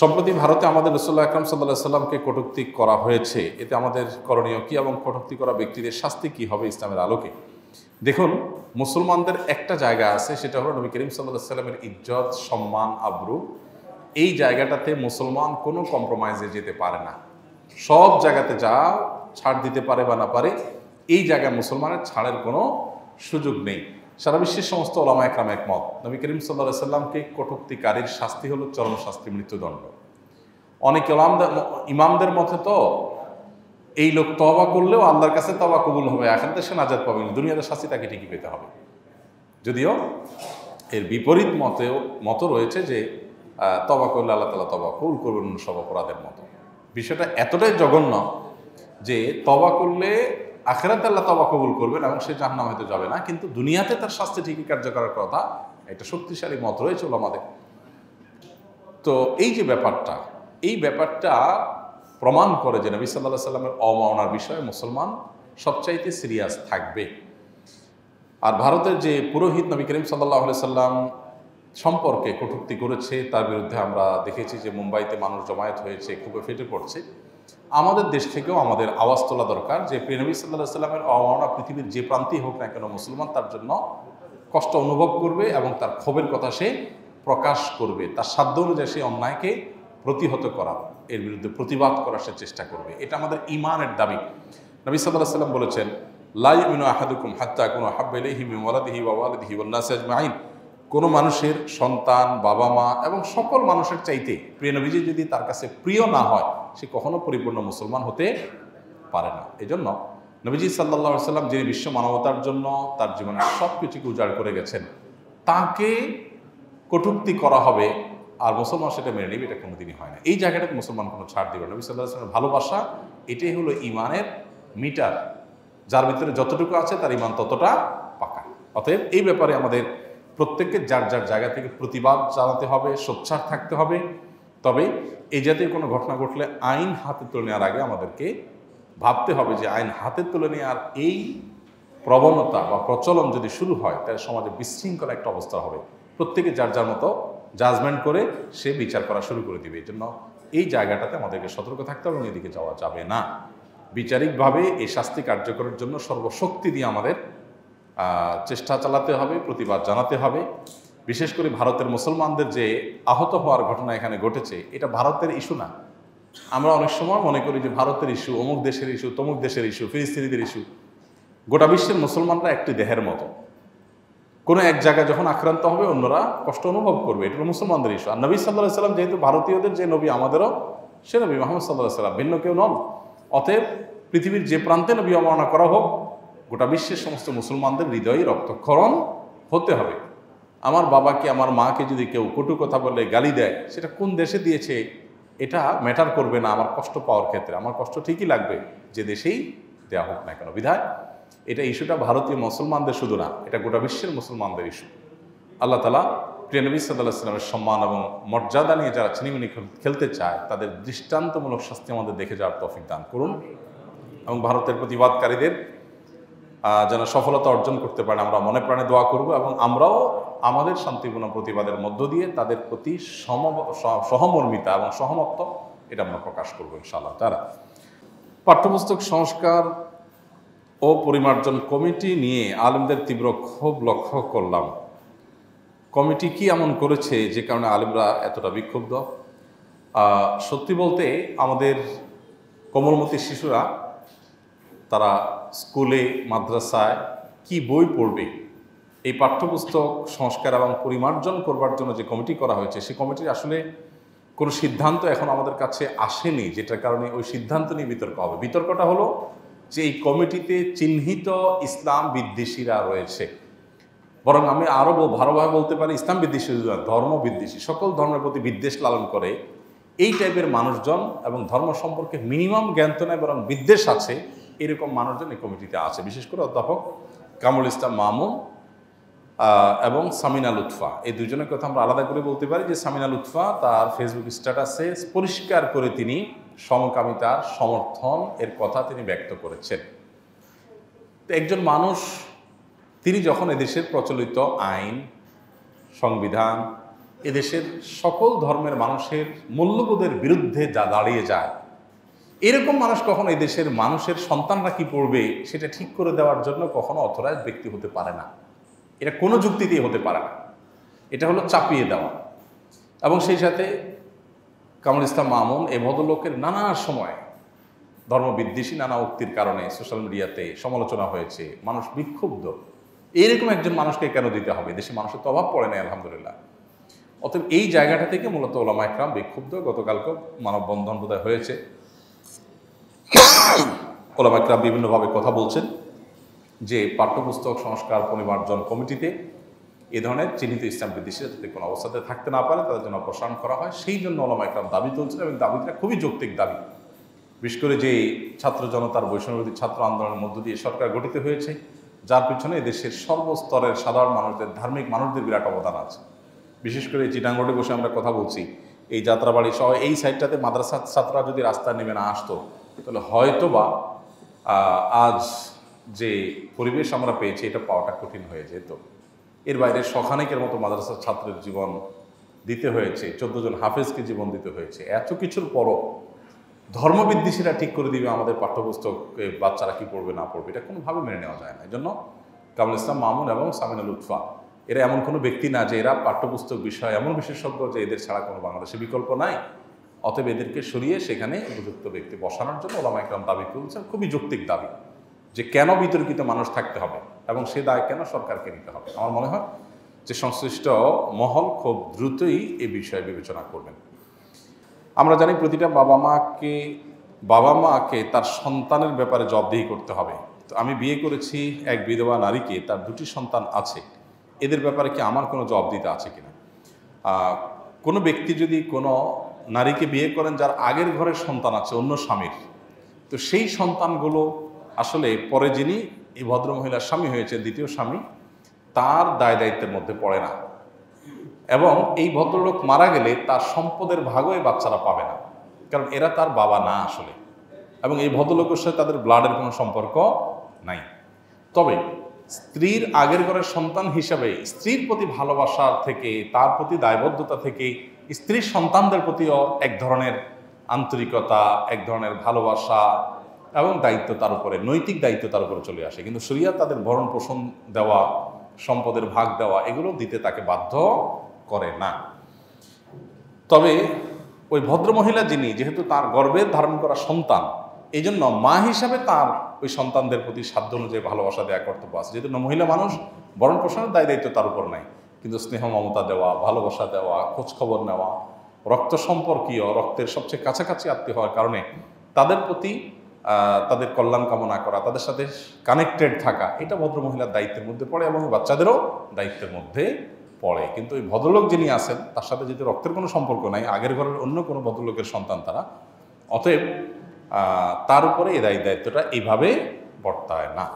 সম্প্রতি ভারতে আমাদের রাসূলুল্লাহ আকরাম সাল্লাল্লাহু আলাইহি সাল্লামকে কটূক্তি করা হয়েছে। এতে আমাদের করণীয় কি এবং কটূক্তি করা ব্যক্তিদের শাস্তি কি হবে ইসলামের আলোকে? দেখুন, মুসলমানদের একটা জায়গা আছে, সেটা হলো নবী করিম সাল্লাল্লাহু আলাইহি সাল্লামের ইজ্জত, সম্মান, আবরু। এই জায়গাটাতে মুসলমান কোনো কম্প্রোমাইজে যেতে পারে না। সব জায়গাতে যা ছাড় দিতে পারে বা না পারে, এই জায়গায় মুসলমানের ছাড়ের কোনো সুযোগ নেই। সারা বিশ্বের সমস্ত ওলামা একরাম একমত, নবী করিম সাল্লাল্লাহু আলাইহি সাল্লামকে কটূক্তিকারীর শাস্তি হলো চরম শাস্তি, মৃত্যুদণ্ড। অনেক ইমামদের মতে তো এই লোক তওবা করলেও আল্লাহর কাছে তওবা কবুল হবে, আখিরাতে সে নাজাত পাবে না, দুনিয়াতে শাস্তি তাকে ঠিকই পেতে হবে। যদিও এর বিপরীত মত রয়েছে যে তওবা করলে আল্লাহ তাআলা তওবা কবুল করবেন সব অপরাধের মতো। বিষয়টা এতটাই জঘন্য যে তওবা করলে আখিরাতে আল্লাহ তওবা কবুল করবেন এবং সে জাহান্নামে হয়তো যাবে না, কিন্তু দুনিয়াতে তার শাস্তি ঠিকই কার্যকর কথা, একটা শক্তিশালী মত রয়েছে ওলামাদের। তো এই যে ব্যাপারটা প্রমাণ করে যে নবী সাল্লাল্লাহু আলাইহি সাল্লামের অবমাননার বিষয়ে মুসলমান সবচাইতে সিরিয়াস থাকবে। আর ভারতের যে পুরোহিত নবী করিম সাল্লাল্লাহু আলাইহি সাল্লাম সম্পর্কে কটূক্তি করেছে, তার বিরুদ্ধে আমরা দেখেছি যে মুম্বাইতে মানুষ জমায়েত হয়েছে, খুবই ফেটে পড়ছে। আমাদের দেশ থেকেও আমাদের আওয়াজ তোলা দরকার যে প্রিয় নবী সাল্লাল্লাহু আলাইহি সাল্লামের অবমাননা পৃথিবীর যে প্রান্তেই হোক না কেন, মুসলমান তার জন্য কষ্ট অনুভব করবে এবং তার ক্ষোভের কথা সে প্রকাশ করবে। তার সাধ্য অনুযায়ী সেই অন্যায়কে প্রতিহত করার, এর বিরুদ্ধে প্রতিবাদ করার সে চেষ্টা করবে। এটা আমাদের ঈমানের দাবি। নবী সাল্লাল্লাহু আলাইহি সাল্লাম বলেছেন, লা ইউমিনু আহাদুকুম হাত্তা আকুনা আহাব্বা ইলাইহি মিন ওয়ালাদিহি ওয়া ওয়ালিদিহি ওয়ান নাসি আজমাইন। কোনো মানুষের সন্তান, বাবা মা এবং সকল মানুষের চাইতে প্রিয় নবীজি যদি তার কাছে প্রিয় না হয়, সে কখনো পরিপূর্ণ মুসলমান হতে পারে না। এজন্য নবীজি সাল্লাল্লাহু আলাইহি সাল্লাম যিনি বিশ্ব মানবতার জন্য তার জীবনের সব কিছুকে উজাড় করে গেছেন, তাকে কটূক্তি করা হবে আর মুসলমান সেটা মেনে নেবে, এটা কোনোদিনই হয় না। এই জায়গাটাতে মুসলমান কোনো ছাড় দিবে না। নবী সাল্লাল্লাহু আলাইহি সাল্লামের ভালোবাসা এটাই হলো ঈমানের মিটার, যার ভিতরে যতটুকু আছে তার ঈমান ততটা পাকা। অতএব এই ব্যাপারে আমাদের প্রত্যেককে যার যার জায়গা থেকে প্রতিবাদ জানাতে হবে, সোচ্চার থাকতে হবে। তবে এই জাতীয় কোনো ঘটনা ঘটলে আইন হাতে তুলে নেওয়ার আগে আমাদেরকে ভাবতে হবে যে আইন হাতে তুলে নেওয়ার এই প্রবণতা বা প্রচলন যদি শুরু হয়, তাহলে সমাজে বিশৃঙ্খলা একটা অবস্থা হবে। প্রত্যেকে যার যার মতো জাজমেন্ট করে সে বিচার করা শুরু করে দিবে। এই জন্য এই জায়গাটাতে আমাদেরকে সতর্ক থাকতে হবে এবং এদিকে যাওয়া যাবে না। বিচারিকভাবে এই শাস্তি কার্যকরের জন্য সর্বশক্তি দিয়ে আমাদের চেষ্টা চালাতে হবে, প্রতিবাদ জানাতে হবে। বিশেষ করে ভারতের মুসলমানদের যে আহত হওয়ার ঘটনা এখানে ঘটেছে, এটা ভারতের ইস্যু না। আমরা অনেক সময় মনে করি যে ভারতের ইস্যু, অমুক দেশের ইস্যু, তমুক দেশের ইস্যু, ফিলিস্তিনিদের ইস্যু। গোটা বিশ্বের মুসলমানরা একটি দেহের মতো। কোনো এক জায়গায় যখন আক্রান্ত হবে অন্যরা কষ্ট অনুভব করবে, এটা হলো মুসলমানদের ইস্যু। আর নবী সাল্লাল্লাহু আলাইহি সাল্লাম যেহেতু ভারতীয়দের যে নবী, আমাদেরও সে নবী মুহাম্মদ সাল্লাল্লাহু আলাইহি সাল্লাম, ভিন্ন কেউ নন। অতএব পৃথিবীর যে প্রান্তে নবী অবমাননা করা হোক, গোটা বিশ্বের সমস্ত মুসলমানদের হৃদয়ে রক্তক্ষরণ হতে হবে। আমার বাবাকে, আমার মাকে যদি কেউ কটু কথা বলে গালি দেয়, সেটা কোন দেশে দিয়েছে এটা ম্যাটার করবে না আমার কষ্ট পাওয়ার ক্ষেত্রে। আমার কষ্ট ঠিকই লাগবে যে দেশেই দেওয়া হোক না কেন। বিধায় এটা ইস্যুটা ভারতীয় মুসলমানদের শুধু না, এটা গোটা বিশ্বের মুসলমানদের ইস্যু। আল্লাহ তাআলা প্রিয় নবী সাল্লাল্লাহু আলাইহি সাল্লামের সম্মান এবং মর্যাদা নিয়ে যারা ছিনিমিনি খেলতে চায়, তাদের দৃষ্টান্তমূলক শাস্তি আমাদের দেখে যাওয়ার তৌফিক দান করুন এবং ভারতের প্রতিবাদকারীদের যেন সফলতা অর্জন করতে পারে আমরা মনে প্রাণে দোয়া করব এবং আমরাও আমাদের শান্তিপূর্ণ প্রতিবাদের মধ্য দিয়ে তাদের প্রতি সহমর্মিতা এবং সহমত্ব এটা আমরা প্রকাশ করবো ইনশাআল্লাহ তাআলা। পাঠ্যপুস্তক সংস্কার ও পরিমার্জন কমিটি নিয়ে আলেমদের তীব্র ক্ষোভ লক্ষ্য করলাম। কমিটি কি এমন করেছে যে কারণে আলেমরা এতটা বিক্ষুব্ধ? সত্যি বলতে আমাদের কোমলমতি শিশুরা তারা স্কুলে, মাদ্রাসায় কি বই পড়বে, এই পাঠ্যপুস্তক সংস্কার এবং পরিমার্জন করবার জন্য যে কমিটি করা হয়েছে, সেই কমিটির আসলে কোনো সিদ্ধান্ত এখন আমাদের কাছে আসেনি, যেটার কারণে ওই সিদ্ধান্ত নিয়ে বিতর্ক হবে। বিতর্কটা হলো যে এই কমিটিতে চিহ্নিত ইসলাম বিদ্বেষীরা রয়েছে। বরং আমি আরও ভালোভাবে বলতে পারি ইসলাম বিদ্বেষী, ধর্ম বিদ্বেষী, সকল ধর্মের প্রতি বিদ্বেষ লালন করে এই টাইপের মানুষজন এবং ধর্ম সম্পর্কে মিনিমাম জ্ঞান তো নেই বরং বিদ্বেষ আছে, এরকম মানুষজন এই কমিটিতে আছে। বিশেষ করে অধ্যাপক কামরুল ইসলাম মামুন এবং সামিনা লুৎফা, এই দুজনের কথা আমরা আলাদা করে বলতে পারি যে সামিনা লুৎফা তার ফেসবুক স্ট্যাটাসে পরিষ্কার করে তিনি সমকামিতার সমর্থন এর কথা তিনি ব্যক্ত করেছেন। তো একজন মানুষ, তিনি যখন এদেশের প্রচলিত আইন, সংবিধান, এদেশের সকল ধর্মের মানুষের মূল্যবোধের বিরুদ্ধে যা দাঁড়িয়ে যায়, এরকম মানুষ কখনো এই দেশের মানুষের সন্তানরা কি পড়বে সেটা ঠিক করে দেওয়ার জন্য কখনো অথরাইজ ব্যক্তি হতে পারে না। এটা কোনো যুক্তিতেই হতে পারে না। এটা হলো চাপিয়ে দেওয়া। এবং সেই সাথে কামরুল ইসলাম মামুন এ ভদ্রলোকের নানা সময় ধর্মবিদ্বেষী নানা উক্তির কারণে সোশ্যাল মিডিয়াতে সমালোচনা হয়েছে, মানুষ বিক্ষুব্ধ। এইরকম একজন মানুষকে কেন দিতে হবে? দেশে মানুষের তো অভাব পড়ে নাই আলহামদুলিল্লাহ। অতএব এই জায়গাটা থেকে মূলত ওলামা একরাম বিক্ষুব্ধ। গতকালকে মানববন্ধন বোধহয় হয়েছে, ওলামা একরাম বিভিন্নভাবে কথা বলছেন যে পাঠ্যপুস্তক সংস্কার পরিমার্জন কমিটিতে এ ধরনের চিহ্নিত ইসলাম বিদ্বেষীরা যাতে কোনো অবস্থাতে থাকতে না পারে তাদের জন্য অপসারণ করা হয়, সেই জন্য ওলামা একরাম দাবি তুলছেন। এবং দাবিটা খুবই যৌক্তিক দাবি। বিশেষ করে যে ছাত্র জনতার বৈষম্যবিরোধী ছাত্র আন্দোলনের মধ্য দিয়ে সরকার গঠিত হয়েছে, যার পিছনে দেশের সর্বস্তরের সাধারণ মানুষদের, ধার্মিক মানুষদের বিরাট অবদান আছে। বিশেষ করে চিটাং রোডে বসে আমরা কথা বলছি, এই যাত্রাবাড়ি সহ এই সাইডটাতে মাদ্রাসার ছাত্ররা যদি রাস্তায় নেমে না আসতো তাহলে হয়তো বা আজ যে পরিবেশ আমরা পেয়েছি এটা পাওয়াটা কঠিন হয়ে যেত। এর বাইরে শখানেকের মতো মাদ্রাসার ছাত্রের জীবন দিতে হয়েছে, 14 জন হাফেজকে জীবন দিতে হয়েছে। এত কিছুর পরও ধর্মবিদ্বেষীরা ঠিক করে দিবে আমাদের পাঠ্যপুস্তকে বাচ্চারা কি পড়বে না পড়বে, এটা কোনোভাবে মেনে নেওয়া যায় না। এই জন্য কামরুল ইসলাম মামুন এবং সামিনা লুৎফা এরা এমন কোনো ব্যক্তি না যে এরা পাঠ্যপুস্তক বিষয়ে এমন বিশেষজ্ঞ যে এদের ছাড়া কোনো বাংলাদেশে বিকল্প নাই। অতএব এদেরকে সরিয়ে সেখানে উপযুক্ত ব্যক্তি বসানোর জন্য ওলামা একরাম দাবি তুলছেন। খুবই যৌক্তিক দাবি যে কেন বিতর্কিত মানুষ থাকতে হবে এবং সে দায় কেন সরকারকে নিতে হবে। আমার মনে হয় যে সংশ্লিষ্ট মহল খুব দ্রুতই এ বিষয়ে বিবেচনা করবেন। আমরা জানি প্রতিটা বাবা মাকে তার সন্তানের ব্যাপারে জবাবদিহি করতে হবে। তো আমি বিয়ে করেছি এক বিধবা নারীকে, তার 2টি সন্তান আছে, এদের ব্যাপারে কি আমার কোনো জবাবদিহিতা আছে কিনা? কোনো ব্যক্তি যদি কোনো নারীকে বিয়ে করেন যার আগের ঘরের সন্তান আছে অন্য স্বামীর, তো সেই সন্তানগুলো আসলে পরে যিনি এই ভদ্রমহিলার স্বামী হয়েছে, দ্বিতীয় স্বামী, তার দায় দায়িত্বের মধ্যে পড়ে না। এবং এই ভদ্রলোক মারা গেলে তার সম্পদের ভাগও এই বাচ্চারা পাবে না, কারণ এরা তার বাবা না আসলে। এবং এই ভদ্রলোকের সাথে তাদের ব্লাডের কোনো সম্পর্ক নাই। তবে স্ত্রীর আগের ঘরের সন্তান হিসাবে স্ত্রীর প্রতি ভালোবাসা থেকে, তার প্রতি দায়বদ্ধতা থেকে স্ত্রীর সন্তানদের প্রতিও এক ধরনের আন্তরিকতা, এক ধরনের ভালোবাসা এবং দায়িত্ব তার উপরে, নৈতিক দায়িত্ব তার উপরে চলে আসে। কিন্তু শরিয়ত তাদের ভরণ পোষণ দেওয়া, সম্পদের ভাগ দেওয়া, এগুলো দিতে তাকে বাধ্য করে না। তবে ওই ভদ্রমহিলা যিনি, যেহেতু তার গর্ভে ধারণ করা সন্তান, এই জন্য মা হিসাবে তার ওই সন্তানদের প্রতি সাধ্য অনুযায়ী ভালোবাসা দেওয়া কর্তব্য আছে। যেহেতু মহিলা মানুষ, ভরণ পোষণের দায় দায়িত্ব তার উপর নাই, কিন্তু স্নেহ মমতা দেওয়া, ভালোবাসা দেওয়া, খোঁজখবর নেওয়া, রক্ত সম্পর্কীয়, রক্তের সবচেয়ে কাছাকাছি আত্মীয় হওয়ার কারণে তাদের প্রতি তাদের কল্যাণ কামনা করা, তাদের সাথে কানেক্টেড থাকা, এটা ভদ্রমহিলার দায়িত্বের মধ্যে পড়ে এবং বাচ্চাদেরও দায়িত্বের মধ্যে পড়ে। কিন্তু ওই ভদ্রলোক যিনি আছেন তার সাথে যদি রক্তের কোনো সম্পর্ক নাই, আগের ঘরের অন্য কোনো ভদ্রলোকের সন্তান তারা, অতএব তার উপরে এই দায়িত্বটা এইভাবে বর্তায় না।